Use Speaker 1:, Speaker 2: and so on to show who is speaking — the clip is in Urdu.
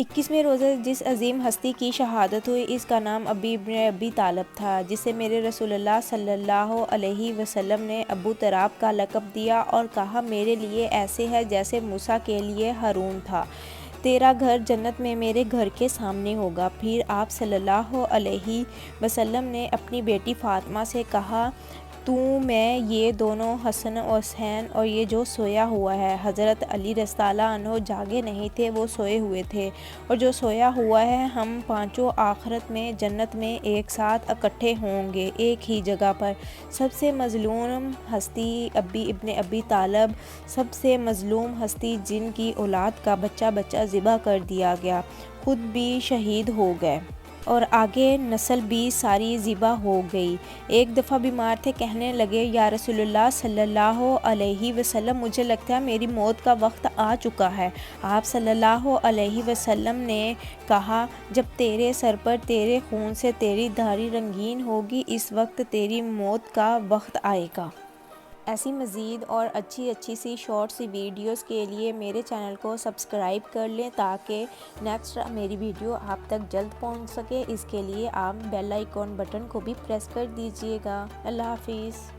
Speaker 1: 21ویں روزہ جس عظیم ہستی کی شہادت ہوئی اس کا نام ابی طالب تھا، جسے میرے رسول اللہ صلی اللہ علیہ وسلم نے ابو تراب کا لقب دیا اور کہا میرے لیے ایسے ہے جیسے موسیٰ کے لیے ہارون تھا۔ تیرا گھر جنت میں میرے گھر کے سامنے ہوگا۔ پھر آپ صلی اللہ علیہ وسلم نے اپنی بیٹی فاطمہ سے کہا تو میں یہ دونوں حسن و حسین اور یہ جو سویا ہوا ہے۔ حضرت علی رضی اللہ عنہ جاگے نہیں تھے، وہ سوئے ہوئے تھے، اور جو سویا ہوا ہے ہم پانچوں آخرت میں جنت میں ایک ساتھ اکٹھے ہوں گے ایک ہی جگہ پر۔ سب سے مظلوم ہستی ابن ابی طالب، سب سے مظلوم ہستی جن کی اولاد کا بچہ بچہ ذبح کر دیا گیا، خود بھی شہید ہو گئے اور آگے نسل بھی ساری ذبح ہو گئی۔ ایک دفعہ بیمار تھے، کہنے لگے یا رسول اللہ صلی اللہ علیہ وسلم مجھے لگتا ہے میری موت کا وقت آ چکا ہے۔ آپ صلی اللہ علیہ وسلم نے کہا جب تیرے سر پر تیرے خون سے تیری داڑھی رنگین ہوگی اس وقت تیری موت کا وقت آئے گا۔ ایسی مزید اور اچھی سی شارٹ سی ویڈیوز کے لیے میرے چینل کو سبسکرائب کر لیں تاکہ نیکسٹ میری ویڈیو آپ تک جلد پہنچ سکے۔ اس کے لیے آپ بیل آئیکن بٹن کو بھی پریس کر دیجیے گا۔ اللہ حافظ۔